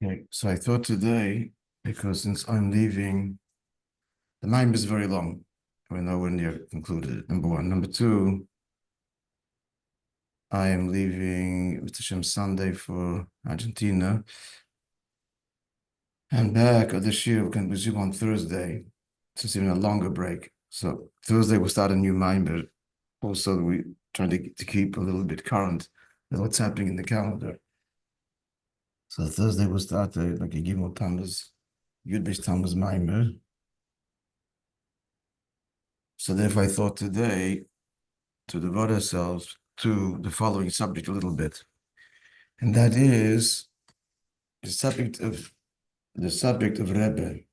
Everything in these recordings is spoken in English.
Okay, so I thought today, because since I'm leaving, the mind is very long. We're nowhere near concluded, number one. Number two, I am leaving with Hashem Sunday for Argentina. And back at the shiur, we can resume on Thursday. So it's even a longer break. So Thursday we'll start a new mind, but also we trying to keep a little bit current with what's happening in the calendar. So Thursday we'll start like a Gimmel Tammuz, Yud Tammuz Maimer. So therefore I thought today to devote ourselves to the following subject a little bit. And that is the subject of Rebbe.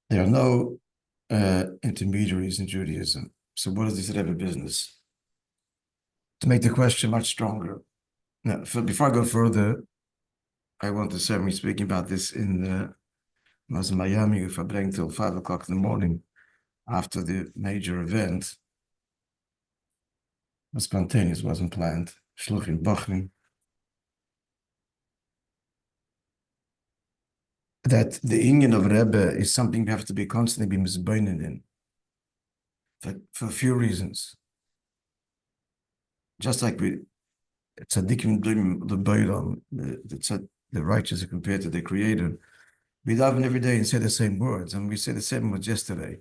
There are no intermediaries in Judaism. So what is this Rebbe business? To make the question much stronger. Now, before I go further, I want to say me speaking about this I was in Miami with Rabbi till 5 o'clock in the morning after the major event. It was spontaneous, wasn't planned. Shluchim Bachnim. That the inyan of Rebbe is something we have to be constantly be misbeinen in for a few reasons. Just like we Tzaddikim the righteous are compared to the Creator. We daven every day and say the same words, and we say the same words yesterday,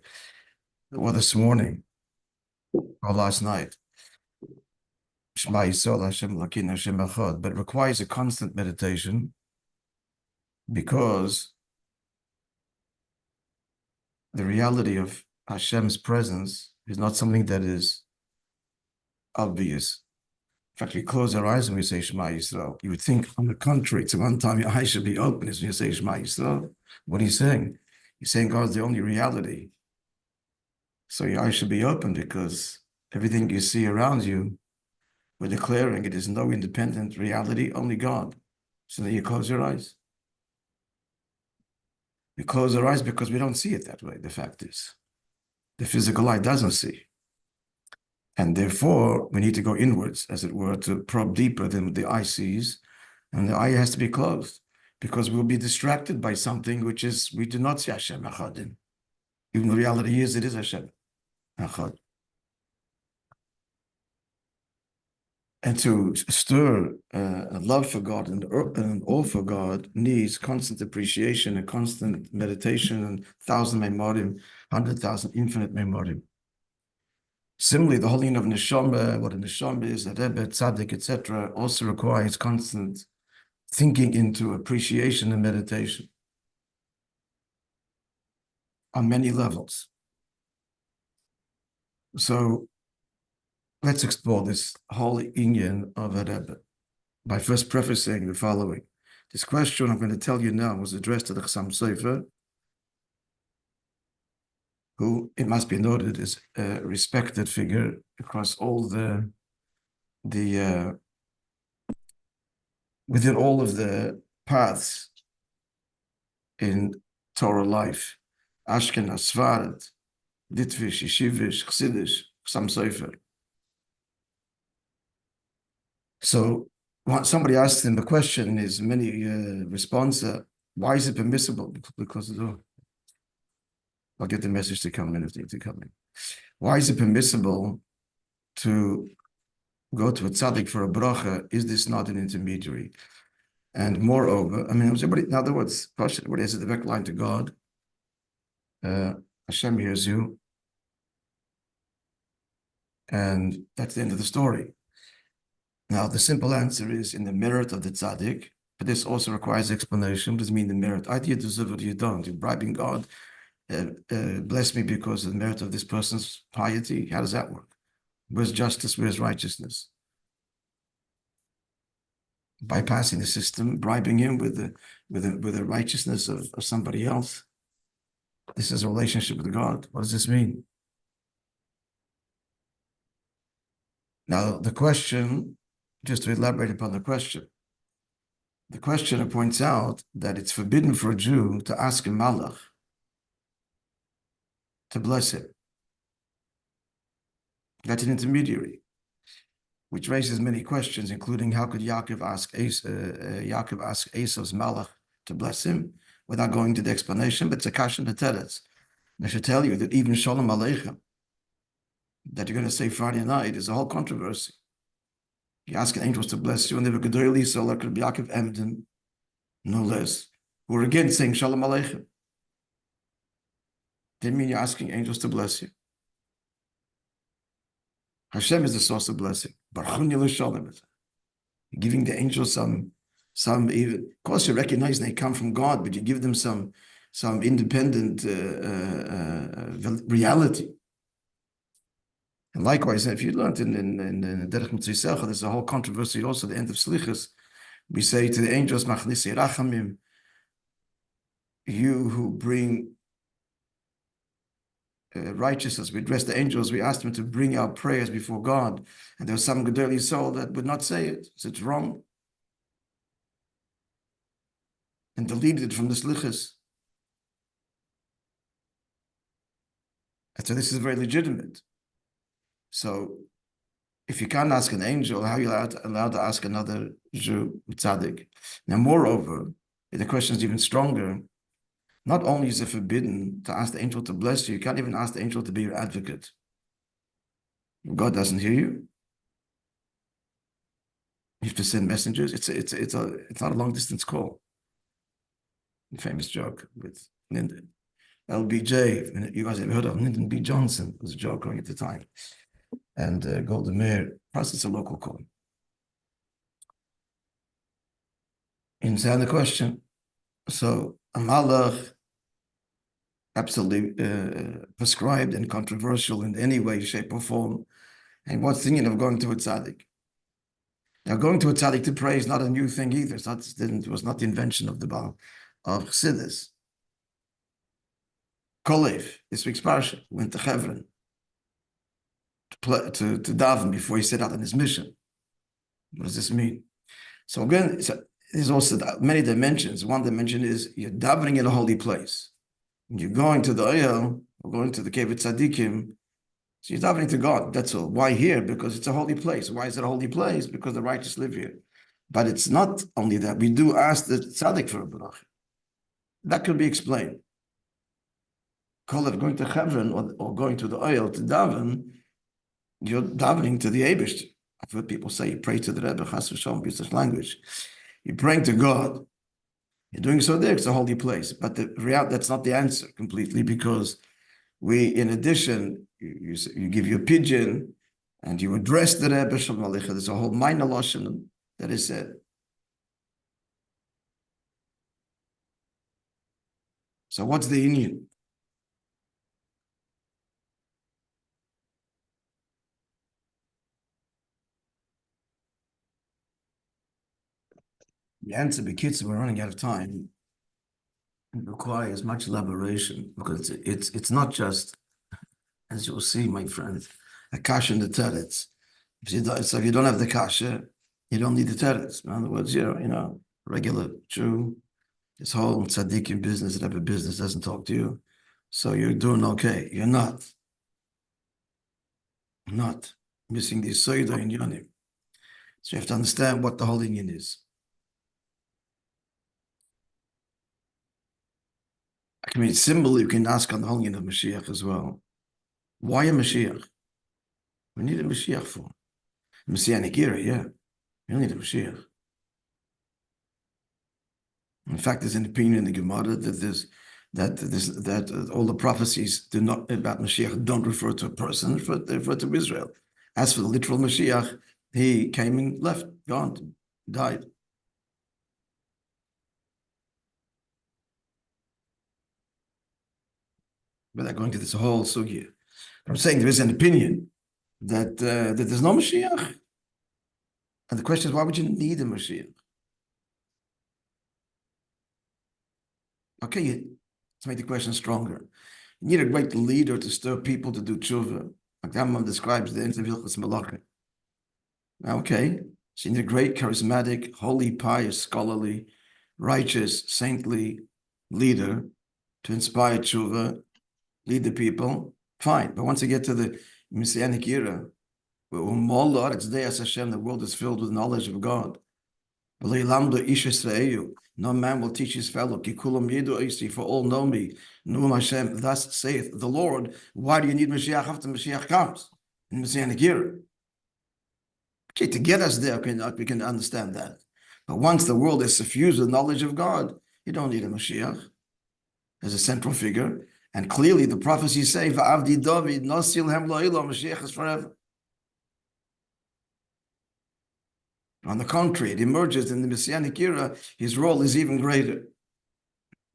or this morning, or last night. Shema Yisrael Hashem Lakin Hashem Echad, but it requires a constant meditation because the reality of Hashem's presence is not something that is obvious. In fact, we close our eyes when we say Shema Yisrael. You would think, on the contrary, it's one time your eyes should be open as when you say Shema Yisrael. What are you saying? You're saying God's the only reality. So your eyes should be open because everything you see around you, we're declaring it is no independent reality, only God. So then you close your eyes. We close our eyes because we don't see it that way, the fact is. The physical eye doesn't see. And therefore, we need to go inwards, as it were, to probe deeper than the eye sees. And the eye has to be closed because we'll be distracted by something which is, we do not see Hashem Echad in. Even the reality is, it is Hashem Echad. And to stir a love for God and an awe for God needs constant appreciation and constant meditation and 1,000 memorim, 100,000 infinite memorim. Similarly, the holding of neshama, what a neshama is, a Rebbe, Tzaddik, etc., also requires constant thinking into appreciation and meditation on many levels. So let's explore this whole inyan of a Rebbe by first prefacing the following. This question I'm going to tell you now was addressed to the Chassam Sofer, who, it must be noted, is a respected figure across all within all of the paths in Torah life. Ashkenaz, Sfarad, Litvish, Yeshivish, Chassidish, Chassam Sofer. So somebody asked him the question in his many response, why is it permissible? Because of the I'll get the message to come in if they need to come in. Why is it permissible to go to a tzaddik for a bracha? Is this not an intermediary? And moreover, I mean, in other words, everybody has a direct line to God. Hashem hears you. And that's the end of the story. Now, the simple answer is in the merit of the tzaddik, but this also requires explanation. What does it mean the merit? Either you deserve it or you don't. You're bribing God. Bless me because of the merit of this person's piety. How does that work? Where's justice? Where's righteousness? Bypassing the system, bribing him with the righteousness of somebody else. This is a relationship with God. What does this mean? Now, the question, just to elaborate upon the questioner points out that it's forbidden for a Jew to ask a malach to bless him. That's an intermediary. which raises many questions, including how could Yaakov ask Esav's malach to bless him without going to the explanation, but it's a kasha neteretz. And I should tell you that even Shalom Aleichem, that you're going to say Friday night, is a whole controversy. You ask angels to bless you, and they were Gedoyli, so like Rabbi Yaakov Emden, no less, who are again saying Shalom Aleichem. Didn't mean you're asking angels to bless you. Hashem is the source of blessing. You're giving the angels some even, of course you recognize they come from God, but you give them some independent reality. And likewise, if you learned in Derech Mitzvah, there's a whole controversy also at the end of Slichas. We say to the angels, Machnisi Rachamim, you who bring righteousness, we address the angels, we ask them to bring our prayers before God. And there was some Gedolei soul that would not say it. So it's wrong. And deleted it from the Slichas. And so this is very legitimate. So if you can't ask an angel, how are you allowed to ask another Jew, Tzaddik? Now, moreover, the question is even stronger. Not only is it forbidden to ask the angel to bless you can't even ask the angel to be your advocate. God doesn't hear you. You have to send messengers. It's not a long distance call. The famous joke with Lyndon. LBJ, you guys have heard of Lyndon B. Johnson, was a joke going at the time. And Golden Mayer, plus it's a local call. Inside the question. So a malach, absolutely prescribed and controversial in any way, shape, or form. And what's thinking of going to a tzaddik? Now, going to a tzaddik to pray is not a new thing either. It was not the invention of the Baal of Chassidus. Kolev, this week's parsha, went to Hebron to daven before he set out on his mission. What does this mean? So again, there's also many dimensions. One dimension is you're davening in a holy place. When you're going to the Oyel, or going to the cave of Tzaddikim, so you're davening to God, that's all. Why here? Because it's a holy place. Why is it a holy place? Because the righteous live here. But it's not only that. We do ask the Tzaddik for a bracha. That could be explained. Call it going to Hebron or going to the Oyel to daven, you're davening to the Eibishter. I've heard people say you pray to the Rebbe, Chas v'Shalom, use this language. You're praying to God. You're doing so there, it's a holy place. But that's not the answer completely, because in addition, you give your pigeon and you address the Rebbe, Shalom Aleichem. There's a whole minor lashon that is said. So what's the union? The answer, B'kitzur, we're running out of time. It requires much elaboration, because it's not just, as you'll see, my friend, a kasha in the teretz. So if you don't have the kasha, you don't need the teretz. In other words, regular Jew, this whole tzaddikim business, Rebbe business doesn't talk to you. So you're doing okay. You're not. Missing the soida in yonim. So you have to understand what the whole union is. I mean, similarly, you can ask on the whole union of Mashiach as well. Why a Mashiach? We need a Mashiach for Messianic era, yeah. We don't need a Mashiach. In fact, there's an opinion in the Gemara that all the prophecies about Mashiach don't refer to a person, they refer to Israel. As for the literal Mashiach, he came and left, gone, died. Without going to this whole sugya, I'm saying there is an opinion that there's no Mashiach. And the question is, why would you need a Mashiach? Okay, let's make the question stronger. You need a great leader to stir people to do tshuva. Like the Rambam describes the end of Hilchos Malachim. Okay, so you need a great, charismatic, holy, pious, scholarly, righteous, saintly leader to inspire tshuva, lead the people. Fine, but once you get to the Messianic era, It's there as Hashem, the world is filled with knowledge of God. No man will teach his fellow. For all know me. Hashem, thus saith the Lord. Why do you need Mashiach after Mashiach comes? In Messianic era. Okay, to get us there, we can understand that. But once the world is suffused with knowledge of God, you don't need a Mashiach as a central figure. And clearly the prophecies say, Va'avdi David, Nosil Hem Lo'ilo, Mashiach is forever. On the contrary, it emerges in the Messianic era, his role is even greater.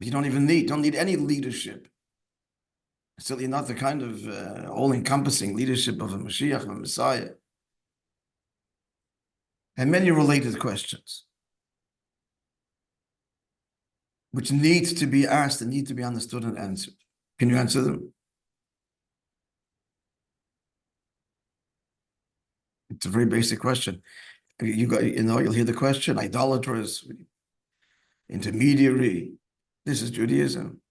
You don't need any leadership. Certainly not the kind of all-encompassing leadership of a Mashiach, of a Messiah. And many related questions, which need to be asked and need to be understood and answered. Can you answer them? It's a very basic question. You'll hear the question, idolaters, intermediary. This is Judaism.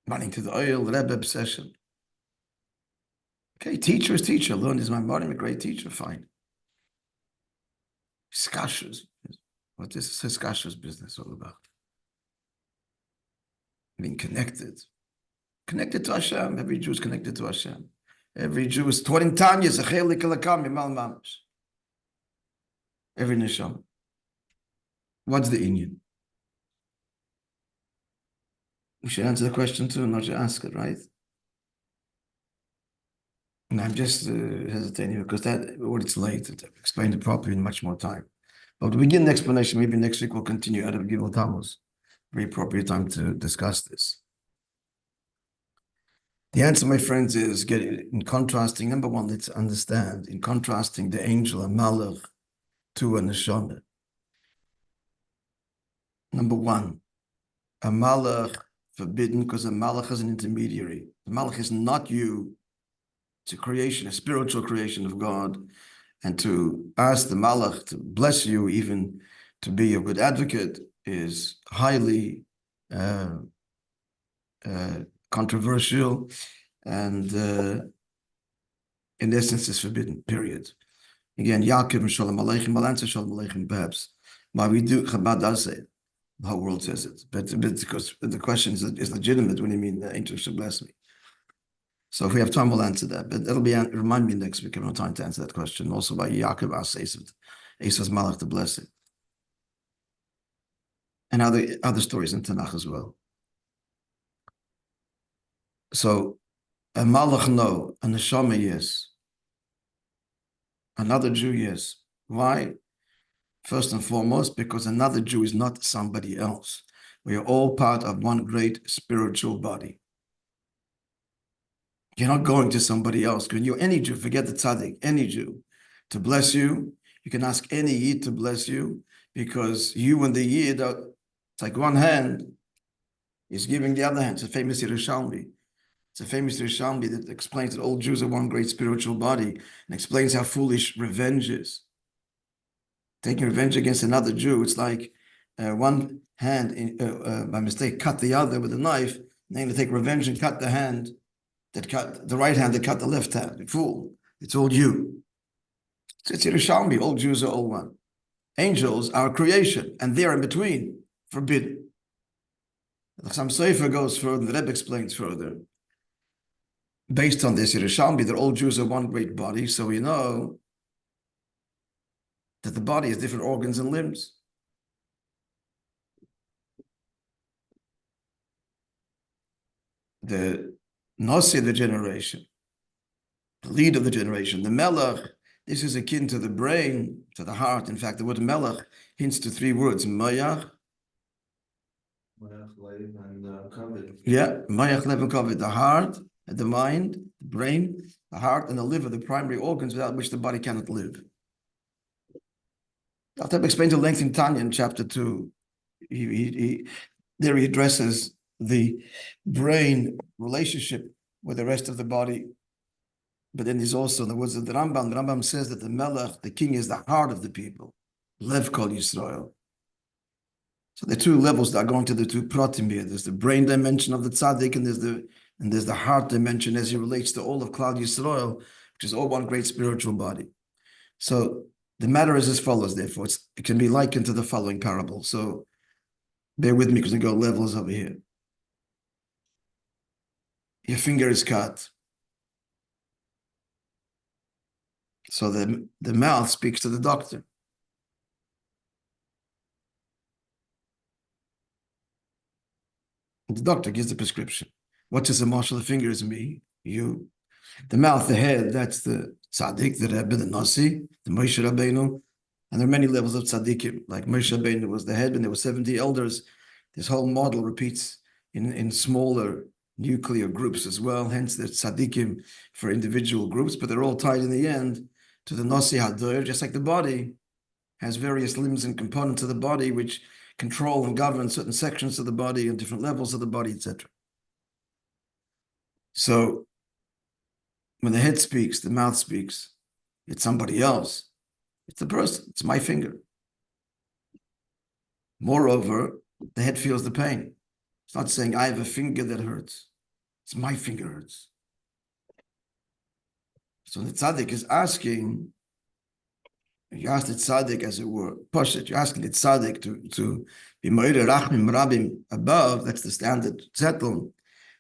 Running to the oil, Rebbe obsession. Okay, teacher is teacher. Learn is my body, I'm a great teacher, fine. Skashers. What is Skashers business all about? Being connected. Connected to Hashem. Every Jew is connected to Hashem. Every Jew is taught in Tanya, every neshama. What's the inyan? We should answer the question too, not just ask it, right? And I'm just hesitating because it's late. I've explained it properly in much more time. But to begin the explanation, maybe next week we'll continue out of Gimmel Tammuz. Very appropriate time to discuss this. The answer, my friends, is in contrasting, number one, let's understand, in contrasting the angel, a malach, to a neshama. Number one, a malach forbidden because a malach is an intermediary. The malach is not you. It's a creation, a spiritual creation of God. And to ask the malach to bless you, even to be your good advocate, is highly controversial, and in essence is forbidden, period. Again, Yaakov and Shalom Aleichem, I'll answer Shalom Aleichem perhaps. Why we do, Chabad does say it. The whole world says it. But because the question is legitimate when you mean the angel should bless me. So if we have time, we'll answer that. But it'll be, remind me next week, I have no time to answer that question. Also by Yaakov asked Esav's malach to bless it. And other stories in Tanakh as well. So a malach, no. A neshama, yes. Another Jew, yes. Why? First and foremost, because another Jew is not somebody else. We are all part of one great spiritual body. You're not going to somebody else. When you're any Jew, forget the Tzaddik, any Jew, to bless you, you can ask any Yid to bless you, because you and the Yid are, it's like one hand is giving the other hand. It's a famous Yerushalmi. It's a famous Yerushalmi that explains that all Jews are one great spiritual body, and explains how foolish revenge is. Taking revenge against another Jew, it's like one hand, by mistake, cut the other with a knife, and then to take revenge and cut the hand that cut the right hand that cut the left hand. Fool, it's all you. It's Yerushalmi, all Jews are all one. Angels are a creation, and they're in between, forbidden. The Chassam Sofer goes further, the Rebbe explains further. Based on this Yerushalmi, that all Jews are one great body, so we know that the body has different organs and limbs. The Nasi of the generation, the lead of the generation, the Melech, this is akin to the brain, to the heart. In fact, the word Melech hints to three words, Mayach. Mayach, Lev, and Kavod, the heart, the mind, the brain, the heart, and the liver, the primary organs without which the body cannot live. I'll explain to length in Tanya in chapter 2. There he addresses the brain relationship with the rest of the body. But then there's also, in the words of the Rambam says that the Melech, the king, is the heart of the people. Lev Kol Yisrael. So the two levels that are going to the two pratim here. There's the brain dimension of the tzaddik, and there's the And there's the heart dimension as it relates to all of Klal Yisrael, which is all one great spiritual body. So the matter is as follows, therefore. It can be likened to the following parable. So bear with me because we go levels over here. Your finger is cut. So the mouth speaks to the doctor. The doctor gives the prescription. What is the marshal? The finger is me, you. The mouth, the head, that's the Tzaddik, the Rebbe, the Nasi, the Moishe Rabbeinu. And there are many levels of Tzaddikim. Like Moishe Rabbeinu was the head, and there were 70 elders. This whole model repeats in smaller nuclear groups as well. Hence, there's Tzaddikim for individual groups, but they're all tied in the end to the Nasi Hadoir, just like the body has various limbs and components of the body which control and govern certain sections of the body and different levels of the body, etc. So when the head speaks, the mouth speaks, it's somebody else. It's the person. It's my finger. Moreover, the head feels the pain. It's not saying, I have a finger that hurts. It's my finger hurts. So the tzaddik is asking, you ask the tzaddik, as it were, push it, you're asking the tzaddik to be moire rachmim rabim above, that's the standard zettel.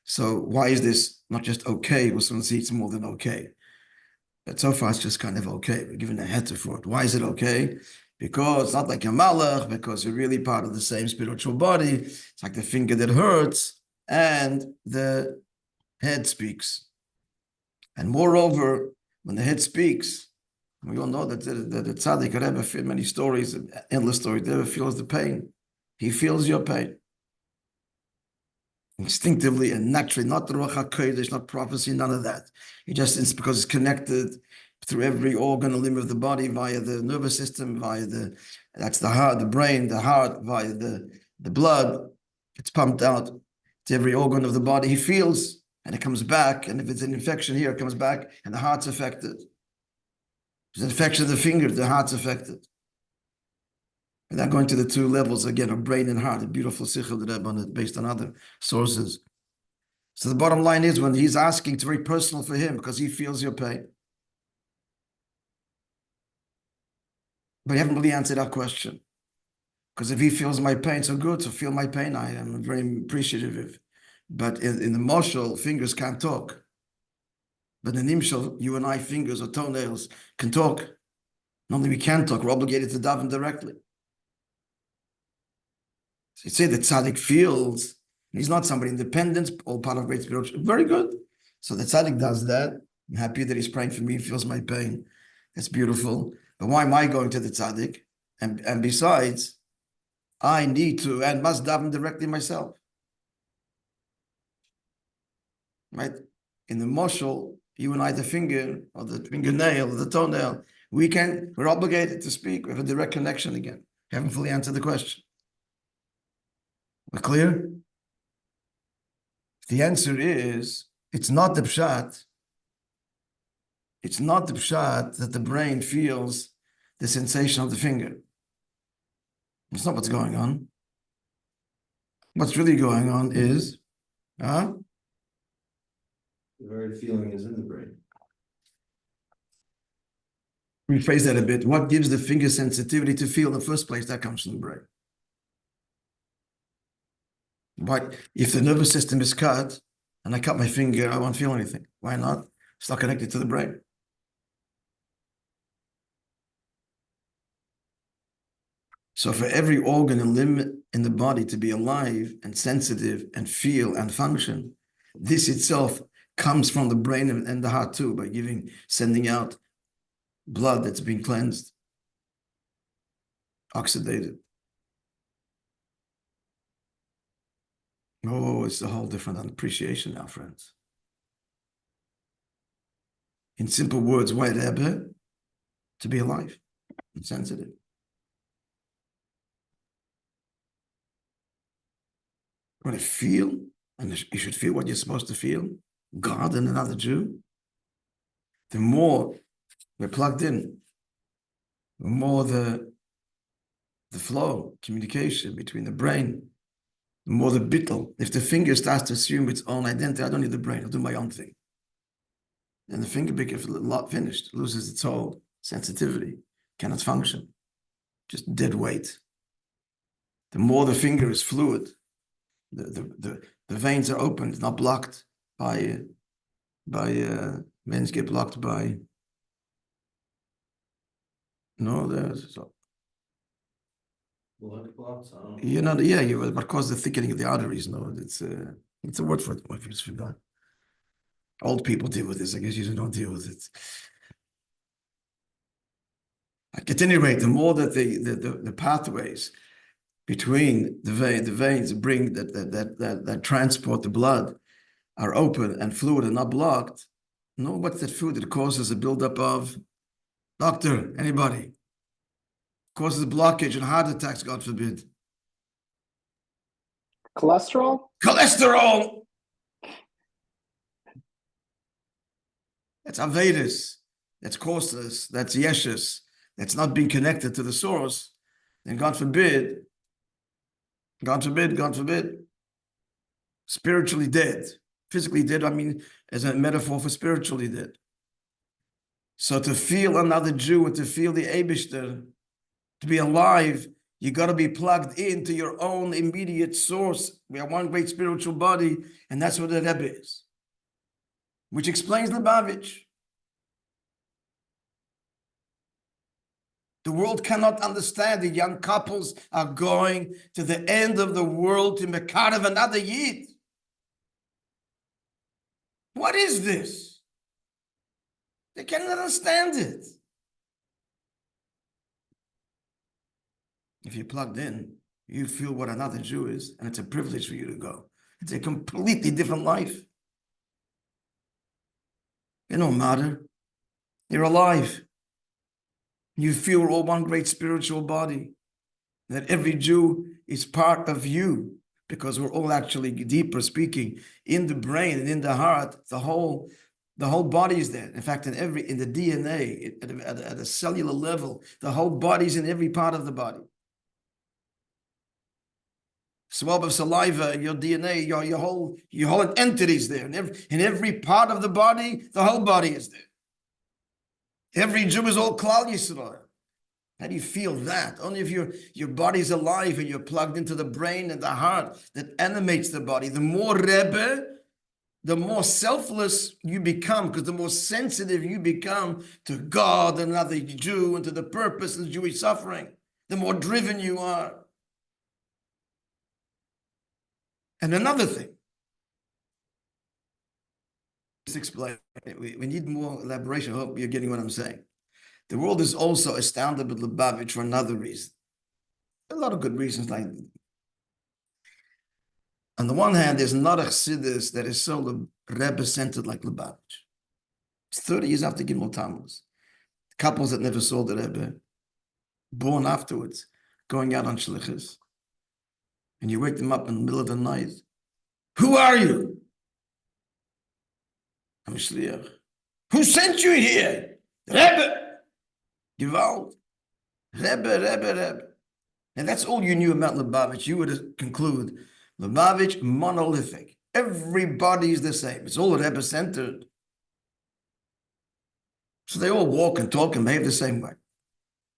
So why is this not just okay? Well, someone see it's more than okay. But so far it's just kind of okay. We're given a heter for it. Why is it okay? Because it's not like a malach, because you're really part of the same spiritual body. It's like the finger that hurts and the head speaks. And moreover, when the head speaks, we all know that the tzaddik, Rebbe, many stories, endless stories, Rebbe feels the pain. He feels your pain. Instinctively and naturally, not the Ruach HaKodesh, not prophecy, none of that. It's because it's connected through every organ and limb of the body via the nervous system, that's the heart, the brain, the heart, via the blood. It's pumped out to every organ of the body. He feels, and it comes back. And if it's an infection here, it comes back, and the heart's affected. If there's an infection of the finger, the heart's affected. Without going to the two levels again of brain and heart, a beautiful sichel the Rebbe on it based on other sources. So the bottom line is, when he's asking, it's very personal for him because he feels your pain. But he haven't really answered our question. Because if he feels my pain, so good, so feel my pain, I am very appreciative. But in the moshel, fingers can't talk. But in the nimshal, you and I, fingers or toenails, can talk. Not only we can talk, we're obligated to daven directly. So you say that tzaddik feels, he's not somebody independent, all part of great spiritual. Very good. So the tzaddik does that. I'm happy that he's praying for me, he feels my pain. That's beautiful. But why am I going to the tzaddik? And besides, I need to and must daven directly myself. Right? In the moshel, you and I, the finger, or the fingernail, or the toenail, we're obligated to speak. We have a direct connection again. We haven't fully answered the question. We're clear? The answer is, it's not the pshat. It's not the pshat that the brain feels the sensation of the finger. It's not what's going on. What's really going on is, the very feeling is in the brain. rephrase that a bit. What gives the finger sensitivity to feel in the first place? That comes from the brain. But if the nervous system is cut and I cut my finger, I won't feel anything. Why not? It's not connected to the brain. So for every organ and limb in the body to be alive and sensitive and feel and function, this itself comes from the brain and the heart too, by sending out blood that's been cleansed, oxidated. Oh, it's a whole different appreciation now, friends. In simple words, why Rebbe? To be alive and sensitive. You want to feel, and you should feel what you're supposed to feel, God and another Jew. The more we're plugged in, the more the flow, communication between the brain the more the bittel. If the finger starts to assume its own identity, I don't need the brain, I'll do my own thing. Then the finger becomes finished, loses its whole sensitivity, cannot function, just dead weight. The more the finger is fluid, the veins are open, it's not blocked by veins get blocked by because the thickening of the arteries. No, it's a word for it. I just forgot. Old people deal with this. I guess you don't deal with it. At any rate, the more that the pathways between the veins bring that transport the blood are open and fluid and not blocked. No, what's that food that causes a buildup of? Doctor, anybody? Causes blockage and heart attacks, God forbid. Cholesterol? Cholesterol! That's Avedis. That's causeless. That's Yeshus. That's not being connected to the source. And God forbid, spiritually dead. Physically dead, I mean, as a metaphor for spiritually dead. So to feel another Jew and to feel the Eibishter, to be alive, you got to be plugged into your own immediate source. We are one great spiritual body, and that's what the Rebbe is. Which explains Lubavitch. The world cannot understand. The young couples are going to the end of the world to Mekarev another Yid. What is this? They cannot understand it. If you're plugged in, you feel what another Jew is, and it's a privilege for you to go. It's a completely different life. It don't matter. You're alive. You feel we're all one great spiritual body. That every Jew is part of you, because we're all actually, deeper speaking, in the brain and in the heart. The whole body is there. In fact, in the DNA, at a cellular level, the whole body's in every part of the body. Swab of saliva, your DNA, your whole entity is there. In every part of the body, the whole body is there. Every Jew is all Klal Yisrael. How do you feel that? Only if your body's alive and you're plugged into the brain and the heart that animates the body. The more Rebbe, the more selfless you become, because the more sensitive you become to God and another Jew and to the purpose of Jewish suffering, the more driven you are. And another thing, just explain, we need more elaboration. I hope you're getting what I'm saying. The world is also astounded with Lubavitch for another reason. A lot of good reasons. Like, on the one hand, there's not a chassidus that is so Rebbe-centered like Lubavitch. It's 30 years after Gimmel Tammuz. Couples that never saw the Rebbe, born afterwards, going out on shlichus. And you wake them up in the middle of the night. Who are you? I'm a shliach. Who sent you here? Rebbe. Gewalt. Rebbe. And that's all you knew about Lubavitch. You would conclude, Lubavitch, monolithic. Everybody is the same. It's all Rebbe-centered. So they all walk and talk and behave the same way.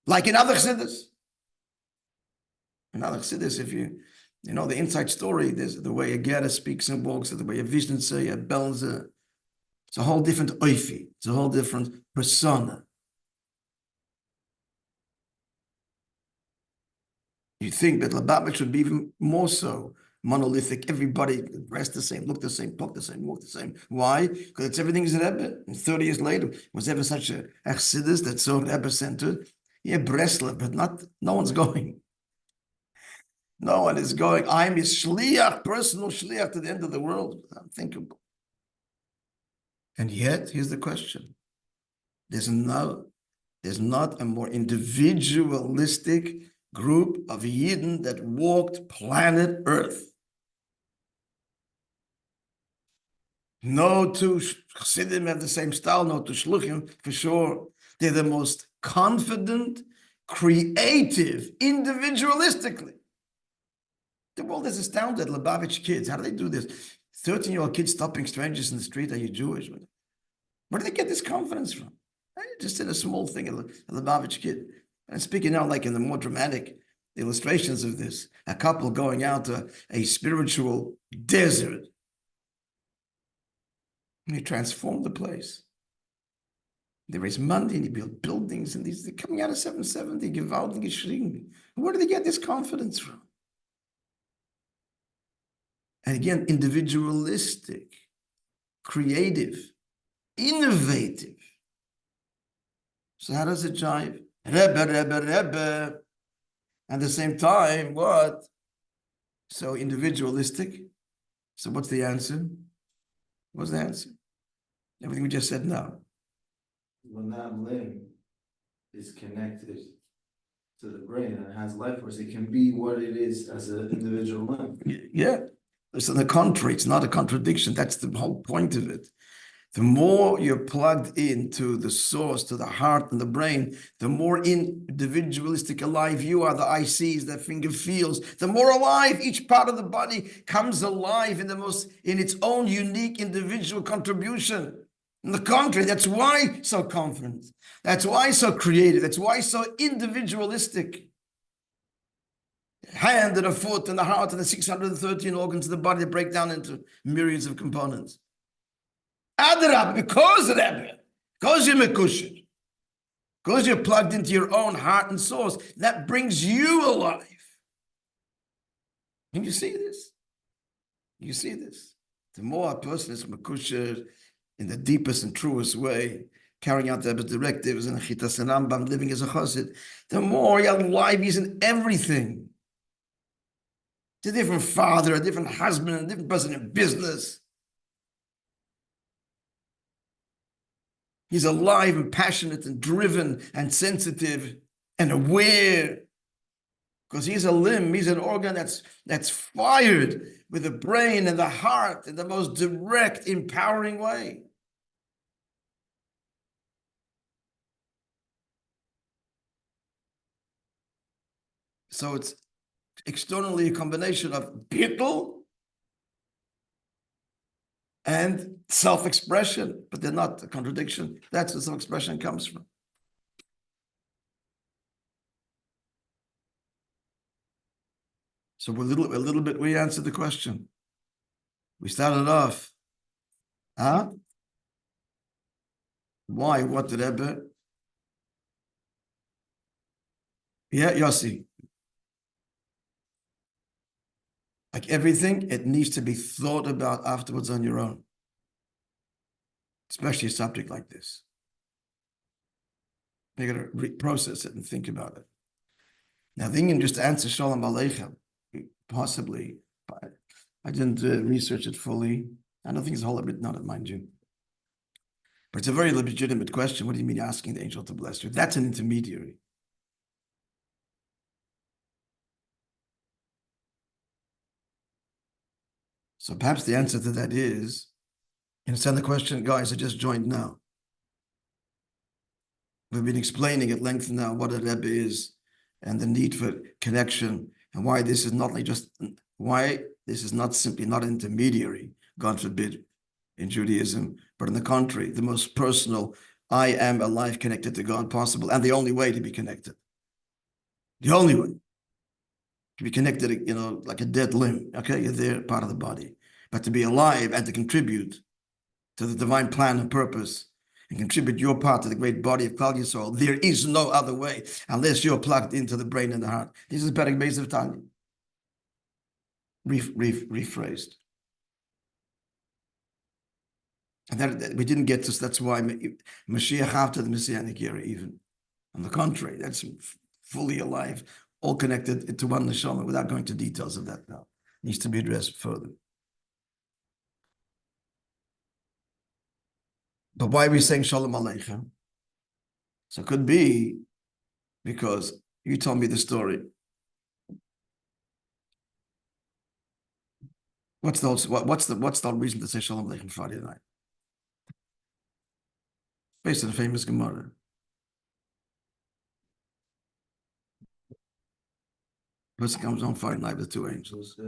Like in other chassidus. In other chassidus, if you know the inside story, there's the way a Gerah speaks and walks, the way a Vishnitzer, a Belzer. It's a whole different oifi. It's a whole different persona. You think that Lubavitch should be even more so monolithic. Everybody dressed the same, look the same, talk the same, walk the same. Why? Because it's everything's Rebbe. And 30 years later, was ever such a chassidus that's so Rebbe-centered? Yeah, Breslev, but no one's going. No one is going. I'm his shliach, personal shliach to the end of the world. Unthinkable. And yet, here's the question. There's not a more individualistic group of Yidden that walked planet Earth. No two Chassidim have the same style, no two Shluchim, for sure. They're the most confident, creative, individualistically. The world is astounded. Lubavitch kids, how do they do this? 13-year-old kids stopping strangers in the street. Are you Jewish? Where do they get this confidence from? Just in a small thing, a Lubavitch kid. And speaking now, like in the more dramatic illustrations of this, a couple going out to a spiritual desert. And they transform the place. They raise money and they build buildings, and they're coming out of 770, gewaltige Schriegen. Where do they get this confidence from? And again, individualistic, creative, innovative. So how does it jive? Rebbe, Rebbe, Rebbe. At the same time, what? So individualistic. So what's the answer? What's the answer? Everything we just said now. When that limb is connected to the brain and has life force, it can be what it is as an individual limb. Yeah. So on the contrary, it's not a contradiction. That's the whole point of it. The more you're plugged into the source, to the heart and the brain, the more individualistic alive you are. The eye sees, that finger feels. The more alive each part of the body comes alive in its own unique individual contribution. On the contrary, that's why so confident. That's why so creative. That's why so individualistic. Hand and a foot and the heart and the 613 organs of the body that break down into myriads of components. Adrab, because Rebbe, because you're Mekushir, because you're plugged into your own heart and source, that brings you alive. And you see this. You see this. The more a person is Mekushir in the deepest and truest way, carrying out Rebbe's directives and Chitas and Rambam, living as a chassid, the more you're alive, he's in everything. It's a different father, a different husband, a different person in business. He's alive and passionate and driven and sensitive and aware, because he's a limb, he's an organ that's fired with the brain and the heart in the most direct, empowering way. So it's externally a combination of bittul and self-expression, but they're not a contradiction. That's where self-expression comes from. So a little bit, we answered the question. We started off, why? What did Rebbe? Yeah, Yossi. Like everything, it needs to be thought about afterwards on your own. Especially a subject like this. You got to process it and think about it. Now, thinking just to answer Shalom Aleichem, possibly, but I didn't research it fully. I don't think it's a whole lot written on it, mind you. But it's a very legitimate question. What do you mean asking the angel to bless you? That's an intermediary. So perhaps the answer to that is, you understand the question, guys, I just joined now. We've been explaining at length now what a Rebbe is and the need for connection and why this is not simply not an intermediary, God forbid, in Judaism, but on the contrary, the most personal, I am a life connected to God possible, and the only way to be connected. The only way to be connected, like a dead limb. Okay, you're there, part of the body. But to be alive and to contribute to the divine plan and purpose and contribute your part to the great body of Klal Yisrael, there is no other way unless you're plugged into the brain and the heart. This is Perek Beis of Tanya. Rephrased. And that we didn't get to, that's why Mashiach after the Messianic era even. On the contrary, that's fully alive, all connected to one neshama without going to details of that now. Needs to be addressed further. But why are we saying Shalom Aleichem? So it could be because you told me the story. What's the reason to say Shalom Aleichem Friday night? Based on a famous Gemara. person comes on Friday night with two angels.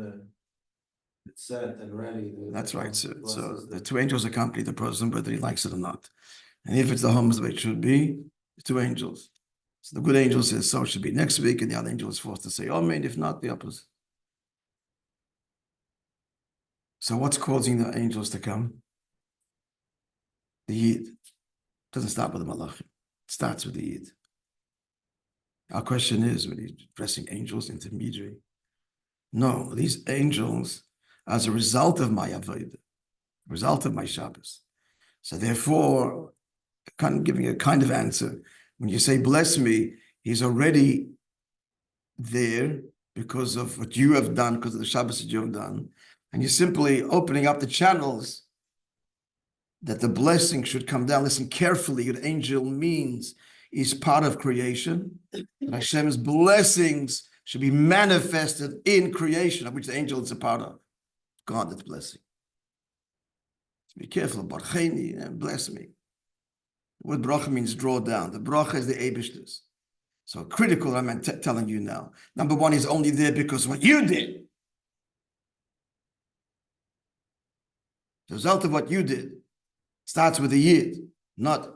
It's set and ready. That's right. So the two angels accompany the person, whether he likes it or not. And if it's the home the way it should be, the two angels. So the good angel says, so it should be next week, and the other angel is forced to say, oh, man, if not, the opposite. So what's causing the angels to come? The Yid. Doesn't start with the Malachim. It starts with the Yid. Our question is, when you're addressing angels, intermediary. No, these angels, as a result of my Avodah, result of my Shabbos. So therefore, kind of giving a kind of answer. When you say, bless me, he's already there because of what you have done, because of the Shabbos that you have done. And you're simply opening up the channels that the blessing should come down. Listen carefully, what angel means is part of creation. And Hashem's blessings should be manifested in creation, of which the angel is a part of. God, that's blessing. So be careful, Barcheni, and bless me. What bracha means draw down. The bracha is the Eibishter's. So critical, I'm telling you now. Number one, is only there because of what you did. The result of what you did starts with the Yid, not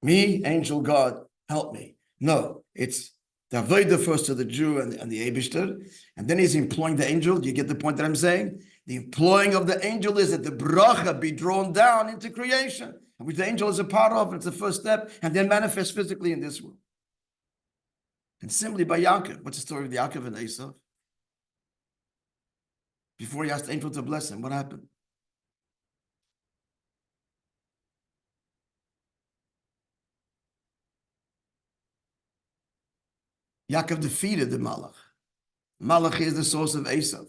me, angel, God, help me. No, it's the Avodah first to the Jew and the Eibishter, and then he's employing the angel. Do you get the point that I'm saying? The employing of the angel is that the bracha be drawn down into creation, which the angel is a part of, and it's the first step, and then manifest physically in this world. And simply by Yaakov. What's the story of Yaakov and Esau? Before he asked the angel to bless him, what happened? Yaakov defeated the Malach. Malach is the source of Esau.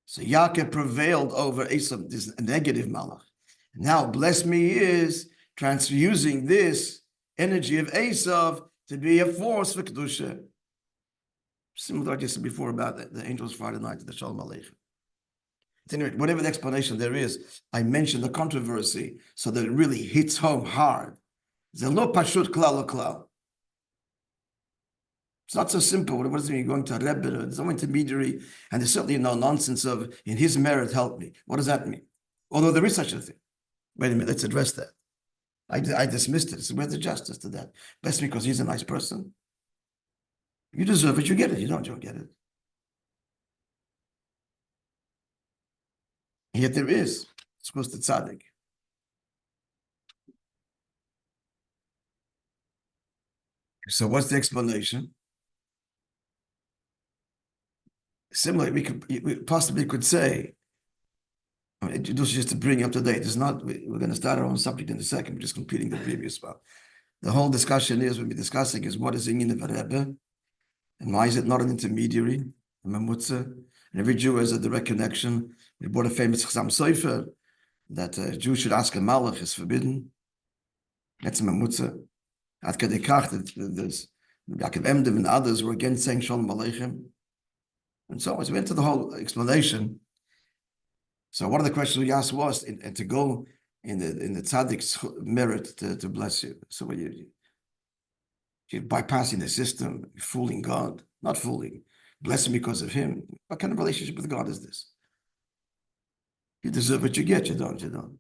So Yaakov prevailed over Esau, this negative Malach. Now, bless me is using this energy of Esau to be a force for Kedusha. Similar to what I just said before about the angels Friday night, the Shalom Aleichem. Anyway, whatever the explanation there is, I mentioned the controversy so that it really hits home hard. Zelo pashut klal klal. It's not so simple. What does it mean? You're going to a Rebbe, there's no intermediary, and there's certainly no nonsense of, in his merit, help me. What does that mean? Although there is such a thing. Wait a minute, let's address that. I dismissed it. So where's the justice to that? Best because he's a nice person. You deserve it, you get it. You don't get it. And yet there is. It's supposed to Tzaddik. So what's the explanation? Similarly, we possibly could say, I mean, just to bring you up to date, it's not, we're going to start our own subject in a second, we're just completing the previous one. The whole discussion is, we'll be discussing is what is the meaning of a Rebbe, and why is it not an intermediary, a Mamutza, and every Jew has a direct connection. We brought a famous Chazam Sofer, that a Jew should ask a Malach is forbidden. That's a Mamutza. At Kadekach, there's Yaakov Emdev and others were again saying Shalom Aleichem. And so as we went to the whole explanation, so one of the questions we asked was, and to go in the Tzaddik's merit to bless you. So when you're bypassing the system, you're fooling God, not fooling, blessing because of him. What kind of relationship with God is this? You deserve what you get, you don't.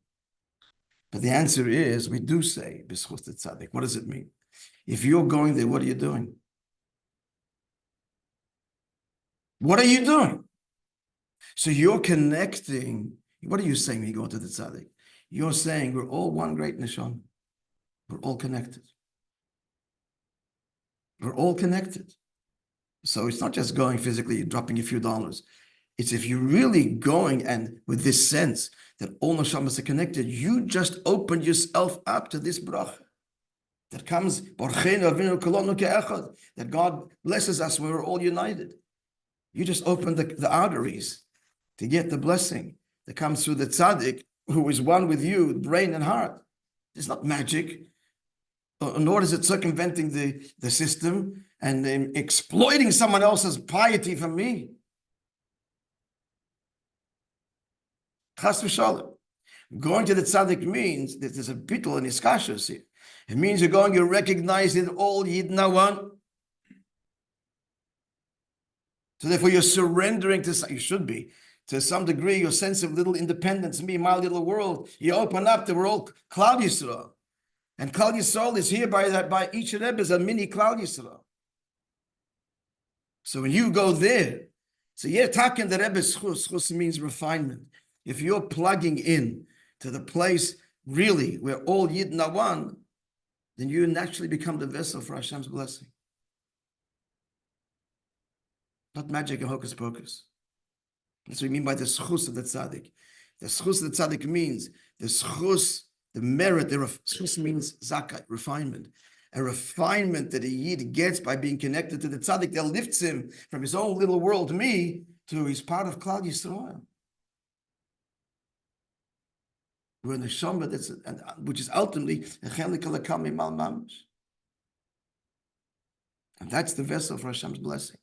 But the answer is, we do say, B'schus the Tzaddik. What does it mean? If you're going there, what are you doing? What are you doing? So you're connecting. What are you saying when you go to the Tzaddik? You're saying we're all one great neshama. We're all connected. We're all connected. So it's not just going physically, dropping a few dollars. It's if you're really going and with this sense that all neshamas are connected, you just open yourself up to this bracha that comes, that God blesses us when we're all united. You just open the arteries to get the blessing that comes through the tzaddik who is one with you, brain and heart. It's not magic, nor is it circumventing the system and exploiting someone else's piety from me. Chas v'shalom. Going to the tzaddik means that there's a bittul and iskashus here. It means you're recognizing all Yidden are one. So therefore you're surrendering to, you should be, to some degree, your sense of little independence, me, my little world. You open up the world, Klal Yisrael. And Klal Yisrael is here by each Rebbe is a mini Klal Yisrael. So when you go there, so yeah, talking the Rebbe's schus means refinement. If you're plugging in to the place really where all Yidden are one, then you naturally become the vessel for Hashem's blessing. Not magic and hocus pocus. That's what we mean by the schus of the tzaddik. The schus of the tzaddik means the schus, the merit, schus means zakat, refinement. A refinement that a yid gets by being connected to the tzaddik that lifts him from his own little world, me, to he's part of Klal Yisrael. We're in the Shamba, which is ultimately a chelik alakam mal mamash. And that's the vessel for Hashem's blessing.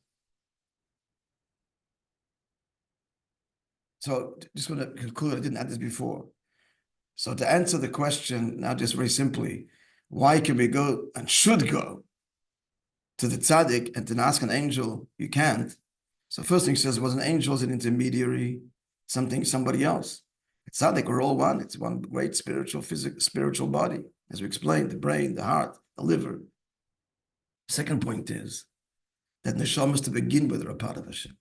So just want to conclude, I didn't add this before. So to answer the question, now just very simply, why can we go and should go to the tzaddik and to ask an angel? You can't. So first thing he says, was an angel is an intermediary, somebody else. It's tzaddik, we're all one. It's one great spiritual body. As we explained, the brain, the heart, the liver. Second point is that neshamas to begin with are a part of Hashem.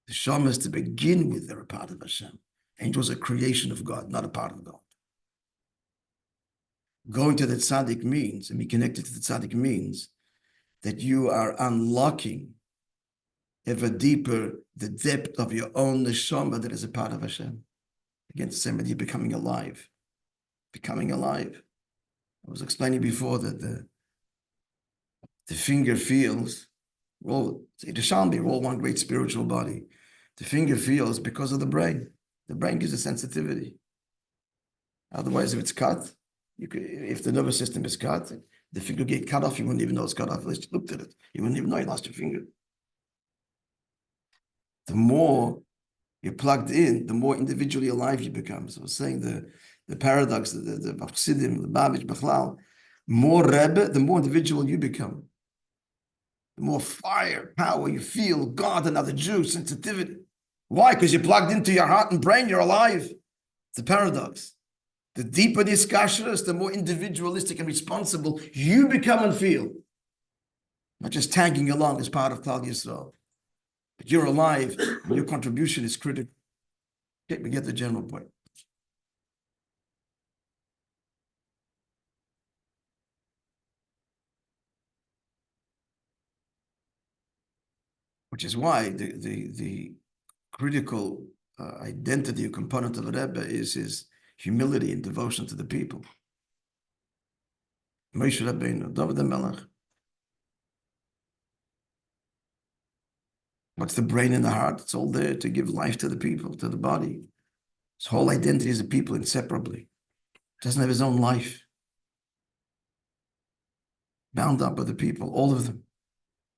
The shamas to begin with, they're a part of Hashem. Angels are a creation of God, not a part of God. Going to the tzaddik means, and be connected to the tzaddik means, that you are unlocking ever deeper the depth of your own neshama that is a part of Hashem. Again, the same idea, becoming alive. Becoming alive. I was explaining before that the finger feels, well, we're all one great spiritual body. The finger feels because of the brain. The brain gives a sensitivity. Otherwise, if it's cut, if the nervous system is cut, the finger get cut off, you wouldn't even know it's cut off unless you looked at it. You wouldn't even know you lost your finger. The more you're plugged in, the more individually alive you become. So I was saying the paradox, the Chassidim, the Babish, Bechlal, more Rebbe, the more individual you become. The more fire, power you feel, God, another Jew, sensitivity. Why? Because you're plugged into your heart and brain, you're alive. It's a paradox. The deeper the iskashrus, the more individualistic and responsible you become and feel. Not just tagging along as part of Klal Yisrael. But you're alive, and your contribution is critical. Okay, we get the general point. Which is why the critical identity or component of a Rebbe is his humility and devotion to the people. Moishe Rabbeinu, David HaMelech. What's the brain and the heart? It's all there to give life to the people, to the body. His whole identity is a people inseparably. Doesn't have his own life. Bound up with the people, all of them.